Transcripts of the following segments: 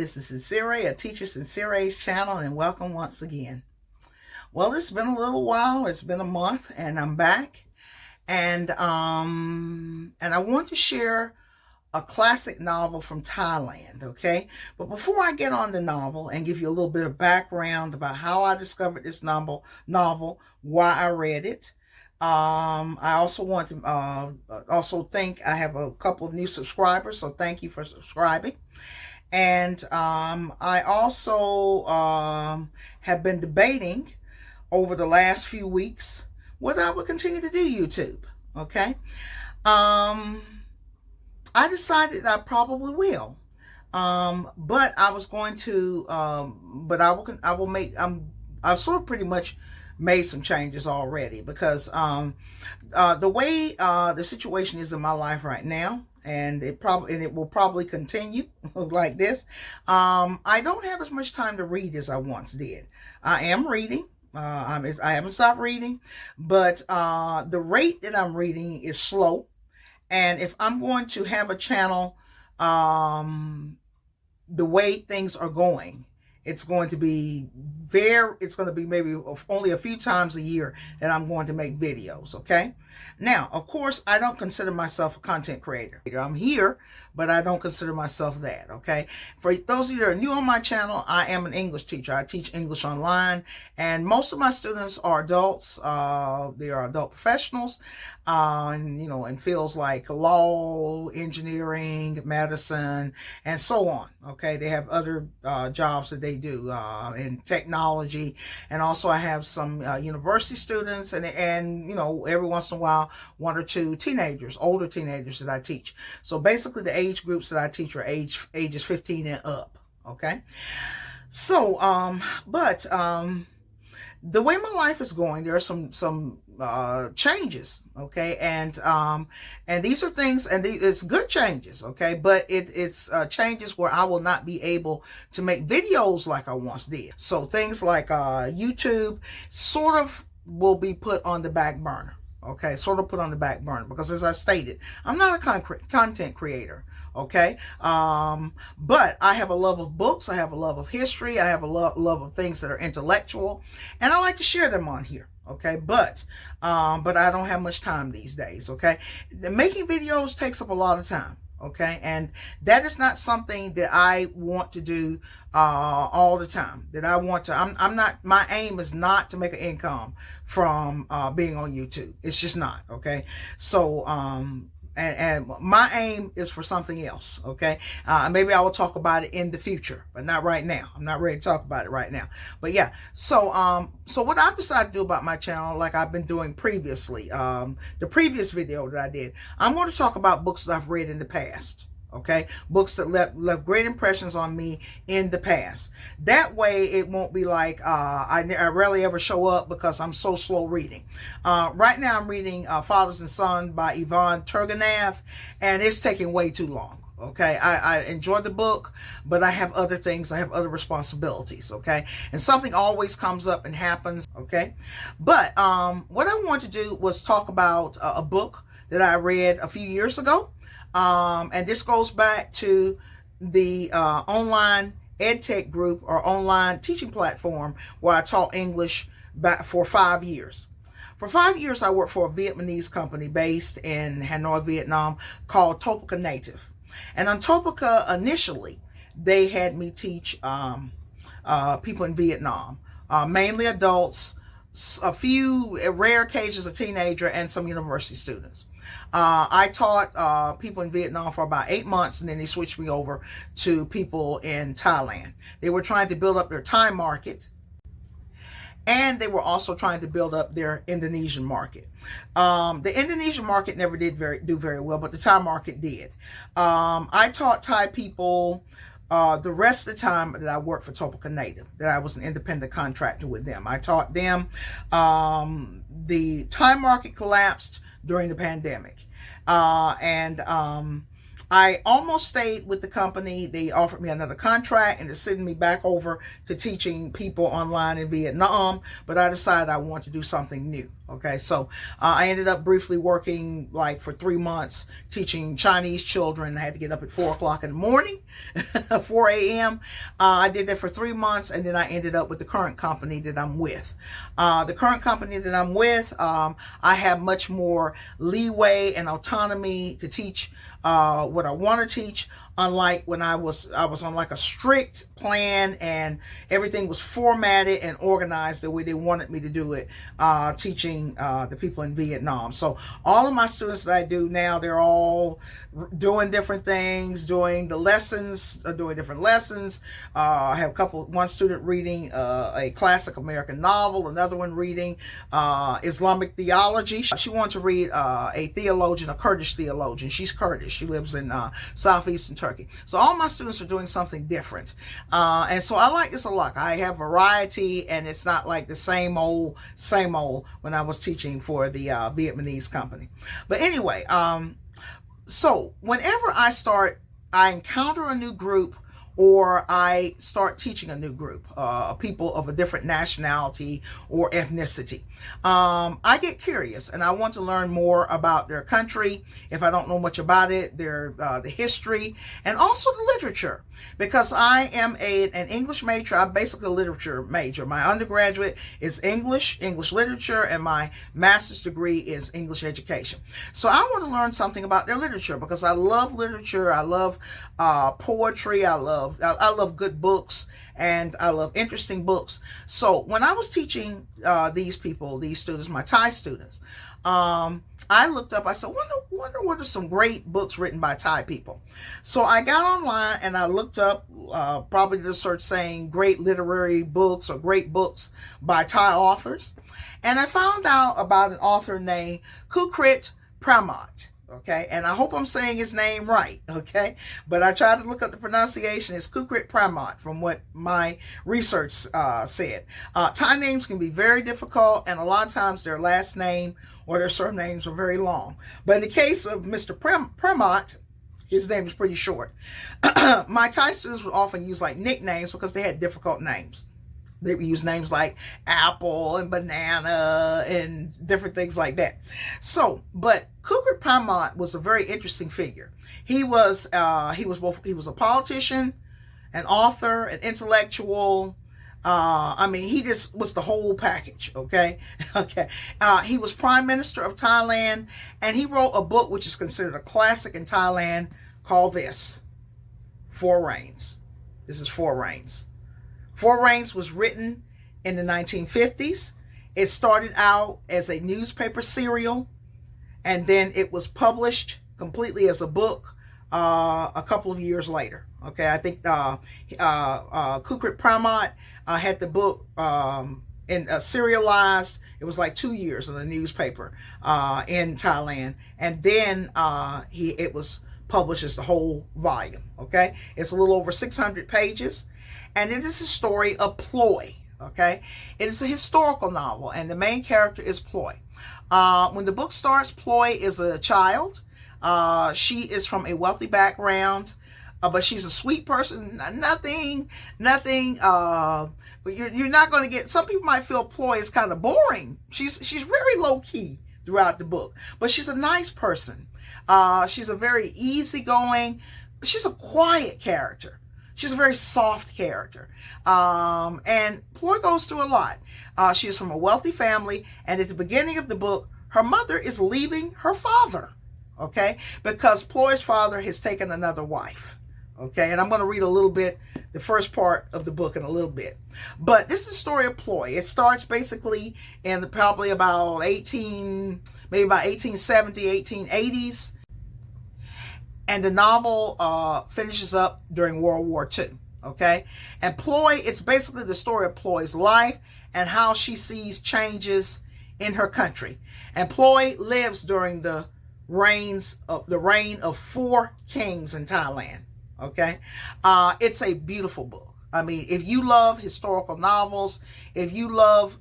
This is Sincere, a Teacher Sincere's channel, and welcome once again. Well, it's been a little while. It's been a month, and I'm back. And I want to share a classic novel from Thailand, okay? But before I get on the novel and give you a little bit of background about how I discovered this novel, why I read it, I also want to also think I have a couple of new subscribers, so thank you for subscribing. And I also have been debating over the last few weeks whether I would continue to do YouTube. Okay, I decided I probably will, but I was going to, but I will make. I've sort of pretty much made some changes already because the way the situation is in my life right now, and it will probably continue like this. I don't have as much time to read as I once did. I am reading. I haven't stopped reading, but the rate that I'm reading is slow. And if I'm going to have a channel, the way things are going, it's going to be maybe only a few times a year that I'm going to make videos, okay? Now, of course, I don't consider myself a content creator. I'm here, but I don't consider myself that, okay? For those of you that are new on my channel, I am an English teacher. I teach English online, and most of my students are adults. They are adult professionals, in fields like law, engineering, medicine, and so on, okay? They have other jobs that they do in technology, and also I have some university students, and every once in a while, one or two teenagers, older teenagers that I teach. So basically the age groups that I teach are ages 15 and up, okay? So, the way my life is going, there are some changes, okay? And these are things, and it's good changes, okay? But it's changes where I will not be able to make videos like I once did. So things like YouTube sort of will be put on the back burner. Okay, sort of put on the back burner because, as I stated, I'm not a content creator, okay? But I have a love of books, I have a love of history, I have a love of things that are intellectual, and I like to share them on here, okay? But I don't have much time these days, okay? Making videos takes up a lot of time. Okay, and that is not something that I want to do all the time. That I want to. I'm not. My aim is not to make an income from being on YouTube. It's just not. Okay, so and my aim is for something else. Okay, maybe I will talk about it in the future, but not right now. I'm not ready to talk about it right now. But yeah, so so what I've decided to do about my channel, like I've been doing previously, the previous video that I did, I'm going to talk about books that I've read in the past. Okay, books that left great impressions on me in the past. That way it won't be like I rarely ever show up because I'm so slow reading. Right now I'm reading Fathers and Sons by Ivan Turgenev, and it's taking way too long. Okay, I enjoyed the book, but I have other things, I have other responsibilities, okay? And something always comes up and happens, okay? But what I wanted to do was talk about a book that I read a few years ago. And this goes back to the online EdTech group or online teaching platform where I taught English back for 5 years. For 5 years, I worked for a Vietnamese company based in Hanoi, Vietnam, called Topica Native. And on Topica, initially, they had me teach people in Vietnam, mainly adults, a few rare occasions a teenager, and some university students. I taught people in Vietnam for about 8 months, and then they switched me over to people in Thailand. They were trying to build up their Thai market, and they were also trying to build up their Indonesian market. The Indonesian market never did do very well, but the Thai market did. I taught Thai people the rest of the time that I worked for Topica Native, that I was an independent contractor with them. I taught them. The Thai market collapsed during the pandemic. I almost stayed with the company. They offered me another contract and they're sending me back over to teaching people online in Vietnam, but I decided I wanted to do something new. Okay, so I ended up briefly working like for 3 months teaching Chinese children. I had to get up at 4 o'clock in the morning, 4 a.m. I did that for 3 months, and then I ended up with the current company that I'm with. The current company that I'm with, I have much more leeway and autonomy to teach what I want to teach, unlike when I was on like a strict plan and everything was formatted and organized the way they wanted me to do it, teaching the people in Vietnam. So all of my students that I do now, they're all doing different things, doing different lessons. I have one student reading a classic American novel, another one reading Islamic theology. She wanted to read a theologian, a Kurdish theologian. She's Kurdish. She lives in southeastern Turkey. So all my students are doing something different. And so I like this a lot. I have variety, and it's not like the same old when I was teaching for the Vietnamese company. But anyway, so whenever I encounter a new group, or I start teaching a new group, people of a different nationality or ethnicity, I get curious and I want to learn more about their country. If I don't know much about it, the history, and also the literature, because I am an English major. I'm basically a literature major. My undergraduate is English literature, and my master's degree is English education. So I want to learn something about their literature because I love literature. I love poetry. I love good books, and I love interesting books. So when I was teaching these students, my Thai students, I looked up, I said, wonder what are some great books written by Thai people. So I got online and I looked up, probably the search saying great literary books or great books by Thai authors. And I found out about an author named Kukrit Pramoj. Okay, and I hope I'm saying his name right, okay? But I tried to look up the pronunciation. It's Kukrit Pramoj from what my research said. Thai names can be very difficult, and a lot of times their last name or their surnames are very long. But in the case of Mr. Pramoj, his name is pretty short. My Thai students would often use like nicknames because they had difficult names. They would use names like apple and banana and different things like that. So, but Kukrit Pramoj was a very interesting figure. He was a politician, an author, an intellectual. He just was the whole package. Okay. He was Prime Minister of Thailand, and he wrote a book which is considered a classic in Thailand called Four Rains. This is Four Rains. Four Rains was written in the 1950s. It started out as a newspaper serial, and then it was published completely as a book a couple of years later. Okay, I think Kukrit Pramoj had the book serialized. It was like 2 years in the newspaper in Thailand, and then it was published as the whole volume. Okay, it's a little over 600 pages. And it is a story of Phloi, okay? It is a historical novel, and the main character is Phloi. When the book starts, Phloi is a child. She is from a wealthy background, but she's a sweet person. Nothing. You're not going to get. Some people might feel Phloi is kind of boring. She's very low key throughout the book, but she's a nice person. She's a very easygoing. She's a quiet character. She's a very soft character. And Phloi goes through a lot. She is from a wealthy family, and at the beginning of the book, her mother is leaving her father, okay? Because Ploi's father has taken another wife, okay? And I'm going to read a little bit, the first part of the book in a little bit. But this is the story of Phloi. It starts basically in probably about 1870, 1880s. And the novel finishes up during World War II, okay? And Phloi, it's basically the story of Ploi's life and how she sees changes in her country. And Phloi lives during the reign of 4 kings in Thailand, okay? It's a beautiful book. I mean, if you love historical novels, if you love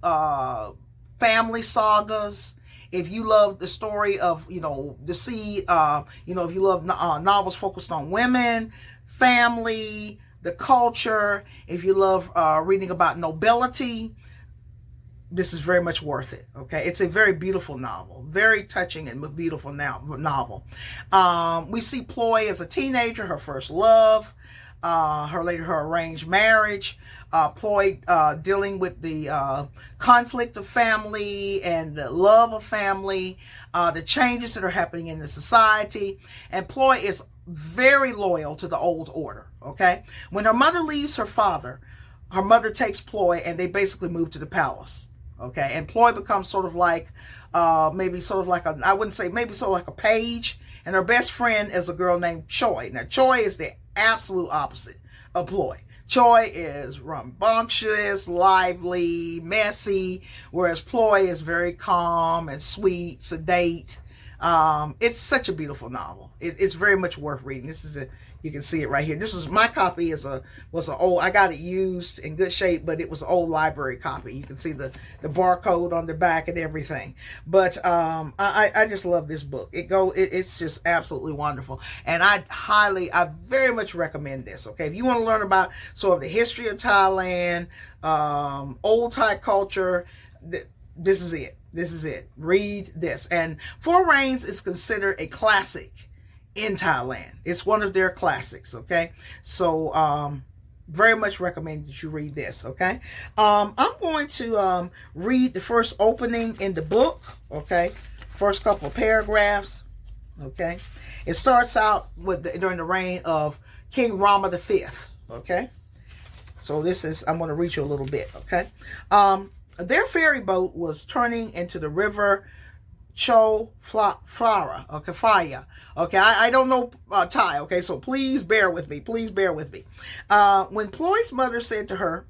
family sagas, If you love the story of, the sea, if you love novels focused on women, family, the culture, if you love reading about nobility, this is very much worth it. Okay, it's a very beautiful novel, very touching and beautiful novel. We see Phloi as a teenager, her first love, her arranged marriage, Phloi dealing with the conflict of family and the love of family, the changes that are happening in the society, and Phloi is very loyal to the old order. Okay, when her mother leaves her father, her mother takes Phloi and they basically move to the palace. Okay, and Phloi becomes sort of like, I wouldn't say, maybe sort of like a page, and her best friend is a girl named Choi. Now, Choi is the absolute opposite of Phloi. Choi is rambunctious, lively, messy, whereas Phloi is very calm and sweet, sedate. It's such a beautiful novel. It's very much worth reading. You can see it right here. This was my copy. Was an old. I got it used in good shape, but it was an old library copy. You can see the barcode on the back and everything. But I just love this book. It's just absolutely wonderful, and I very much recommend this. Okay, if you want to learn about sort of the history of Thailand, old Thai culture, this is it. This is it. Read this. And Four Rains is considered a classic in Thailand. It's one of their classics. Okay, so very much recommend that you read this. Okay, I'm going to read the first opening in the book. Okay, first couple of paragraphs. Okay, it starts out during the reign of King Rama V. Okay, so I'm going to read you a little bit. Okay, their ferry boat was turning into the river Phra, okay, Phaya. Okay, I don't know Thai, okay, so please bear with me. Please bear with me. When Ploy's mother said to her,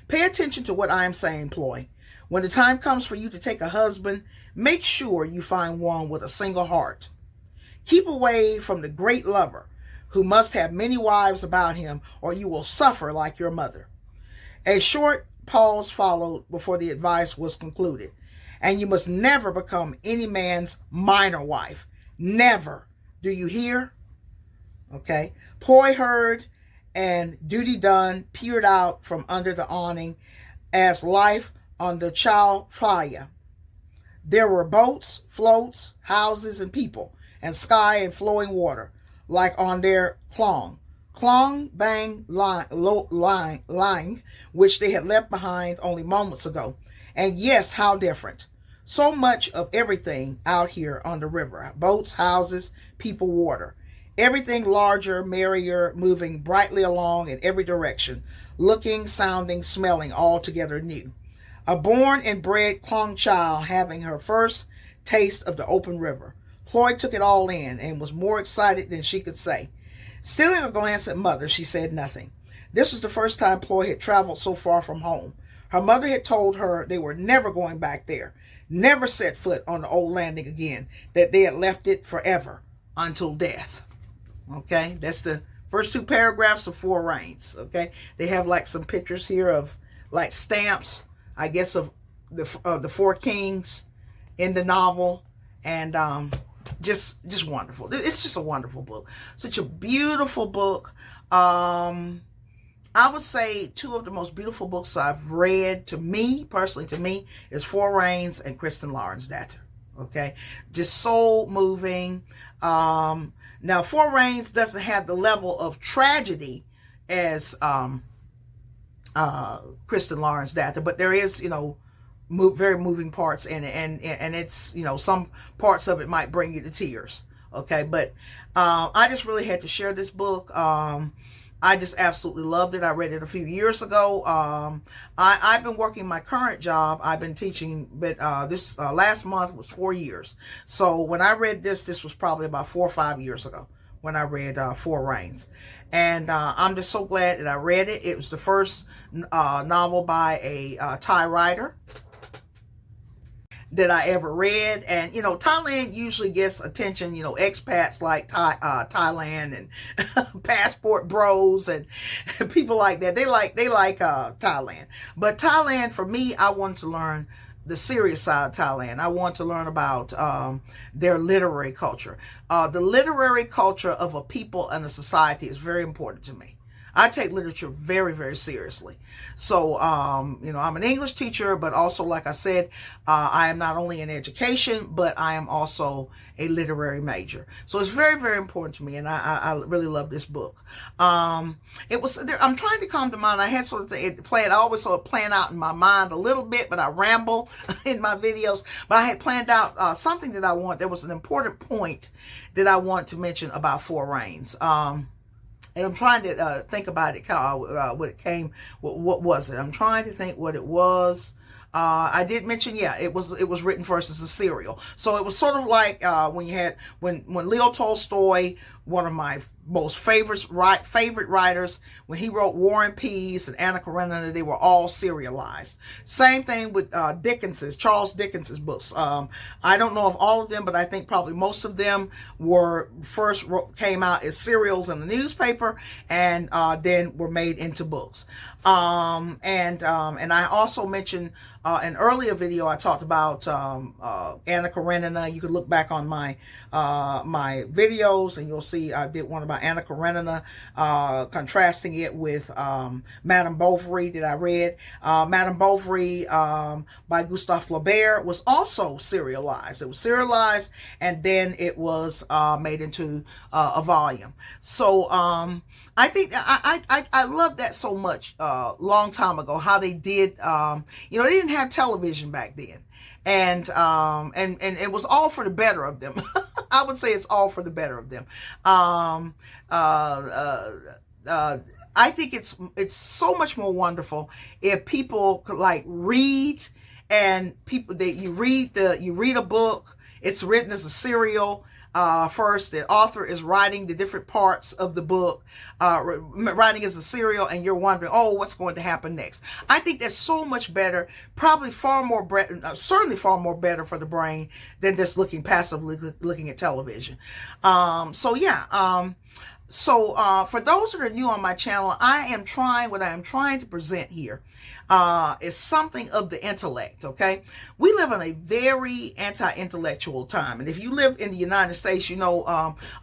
pay attention to what I am saying, Phloi. When the time comes for you to take a husband, make sure you find one with a single heart. Keep away from the great lover who must have many wives about him, or you will suffer like your mother. A short pause followed before the advice was concluded. And you must never become any man's minor wife. Never. Do you hear? Okay. Phloi heard, and duty done, peered out from under the awning as life on the Chao Phraya. There were boats, floats, houses, and people, and sky and flowing water, like on their Klong. Klong Bang Lang, which they had left behind only moments ago. And yes, how different. So much of everything out here on the river. Boats, houses, people, water. Everything larger, merrier, moving brightly along in every direction. Looking, sounding, smelling, all together new. A born and bred Klong child having her first taste of the open river. Phloi took it all in and was more excited than she could say. Stealing a glance at mother, she said nothing. This was the first time Phloi had traveled so far from home. Her mother had told her they were never going back there. Never set foot on the old landing again, that they had left it forever until death. Okay, that's the first two paragraphs of Four Rains. Okay, they have like some pictures here of like stamps, I guess, of the four kings in the novel, and just wonderful. It's just a wonderful book, such a beautiful book. I would say two of the most beautiful books I've read, personally, is Four Rains and Kristen Lawrence Datter. Okay, just soul moving. Now, Four Rains doesn't have the level of tragedy as Kristen Lawrence Datter, but there is, very moving parts in it, and it's, some parts of it might bring you to tears. Okay, but I just really had to share this book. I just absolutely loved it. I read it a few years ago. I've been working my current job. I've been teaching, but this last month was 4 years. So when I read this was probably about 4 or 5 years ago when I read Four Rains. And I'm just so glad that I read it. It was the first novel by a Thai writer that I ever read. And Thailand usually gets attention. Expats like Thailand and passport bros and people like that, they like Thailand. But Thailand, for me, I wanted to learn the serious side of Thailand. I want to learn about their literary culture. The literary culture of a people and a society is very important to me. I take literature very, very seriously. So, I'm an English teacher, but also, like I said, I am not only in education, but I am also a literary major. So it's very, very important to me, and I really love this book. I'm trying to come to mind. I had sort of I always sort of plan out in my mind a little bit, but I ramble in my videos. But I had planned out something that I want. There was an important point that I want to mention about Four Rains. And I'm trying to think about it, what it came, what was it? I'm trying to think what it was. I did mention, it was written first as a serial. So it was sort of like when Leo Tolstoy, one of my most favorite writers, when he wrote War and Peace and Anna Karenina, they were all serialized. Same thing with Charles Dickens's books. I don't know of all of them, but I think probably most of them came out as serials in the newspaper, and then were made into books. And I also mentioned an earlier video, I talked about Anna Karenina. You could look back on my my videos, and you'll see I did one about Anna Karenina, contrasting it with Madame Bovary that I read. Madame Bovary by Gustave Flaubert was also serialized. It was serialized, and then it was made into a volume. So I think I love that so much. Long time ago, how they did. They didn't have television back then, and it was all for the better of them. I would say it's all for the better of them. I think it's so much more wonderful if people could read, and people that you read a book. It's written as a serial. First, the author is writing the different parts of the book, writing as a serial, and you're wondering, what's going to happen next? I think that's so much better, probably certainly far more better for the brain than just passively looking at television. So for those that are new on my channel, what I am trying to present here is something of the intellect, okay? We live in a very anti-intellectual time. And if you live in the United States,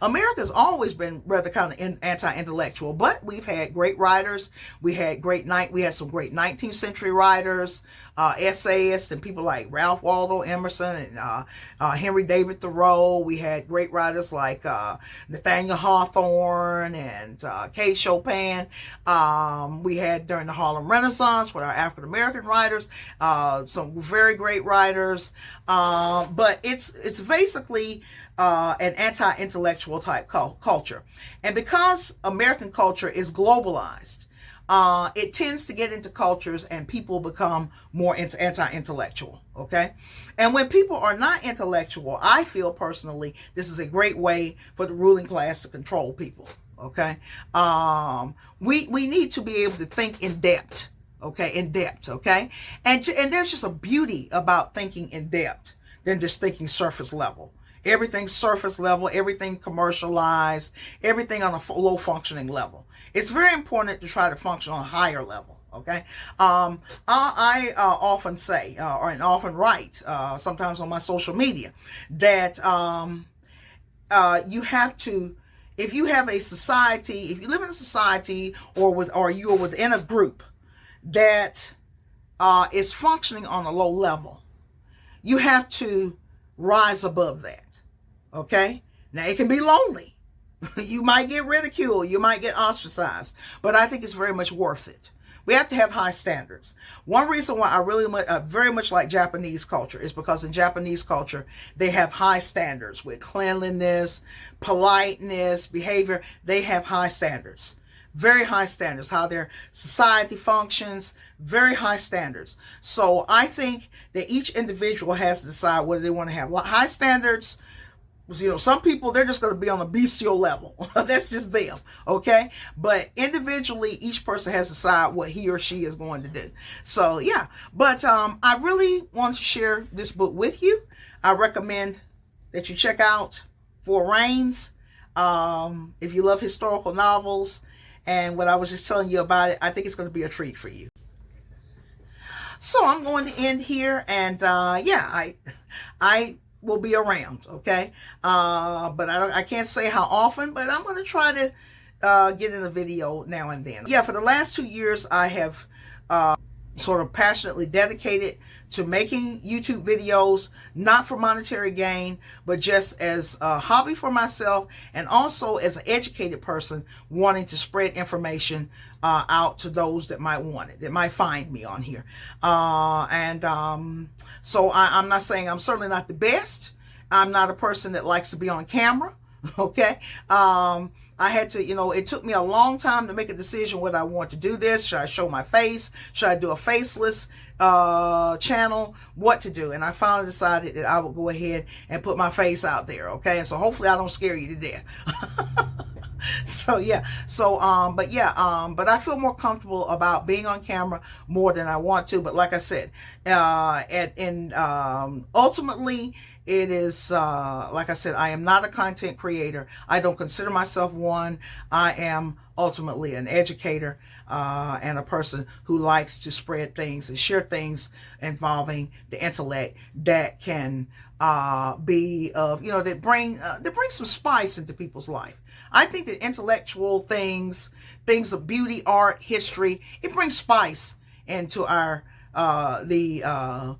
America's always been rather kind of anti-intellectual, but we've had great writers. We had some great 19th century writers, essayists, and people like Ralph Waldo Emerson and Henry David Thoreau. We had great writers like Nathaniel Hawthorne and Kate Chopin. We had during the Harlem Renaissance with our African American writers, some very great writers. But it's basically an anti-intellectual type culture, and because American culture is globalized, it tends to get into cultures and people become more anti-intellectual, okay? And when people are not intellectual, I feel personally this is a great way for the ruling class to control people, okay? We need to be able to think in depth, okay? And there's just a beauty about thinking in depth than just thinking surface level. Everything's surface level, everything commercialized, everything on a low functioning level. It's very important to try to function on a higher level, okay? I often say, and often write, sometimes on my social media, that you have to, if you have a society, if you live in a society or you are within a group that is functioning on a low level, you have to rise above that, okay? Now, it can be lonely. You might get ridiculed. You might get ostracized. But I think it's very much worth it. We have to have high standards. One reason why I very much like Japanese culture is because in Japanese culture, they have high standards with cleanliness, politeness, behavior. They have high standards. Very high standards. How their society functions. Very high standards. So I think that each individual has to decide whether they want to have high standards. Some people, they're just going to be on a bestial level. That's just them, okay? But individually, each person has to decide what he or she is going to do. So, yeah. But I really want to share this book with you. I recommend that you check out Four Rains. If you love historical novels and what I was just telling you about it, I think it's going to be a treat for you. So I'm going to end here, and yeah, I will be around, okay? But I can't say how often, but I'm going to try to get in a video now and then. Yeah, for the last 2 years, I have sort of passionately dedicated to making YouTube videos, not for monetary gain, but just as a hobby for myself, and also as an educated person wanting to spread information out to those that might want it, that might find me on here. So I'm not saying, I'm certainly not the best. I'm not a person that likes to be on camera. Okay. I had to, it took me a long time to make a decision whether I want to do this. Should I show my face? Should I do a faceless channel? What to do? And I finally decided that I would go ahead and put my face out there. Okay. And so hopefully I don't scare you to death. So yeah, but I feel more comfortable about being on camera more than I want to. But like I said, ultimately it is, like I said, I am not a content creator. I don't consider myself one. I am ultimately an educator and a person who likes to spread things and share things involving the intellect that can be of, that bring some spice into people's life. I think that intellectual things of beauty, art, history, it brings spice into our the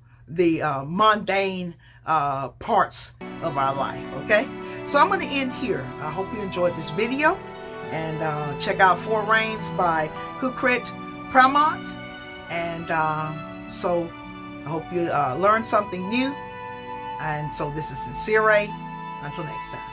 mundane parts of our life. Okay, so I'm going to end here. I hope you enjoyed this video, and check out Four Rains by Kukrit Pramoj. And so I hope you learned something new. And so this is Sincere. Until next time.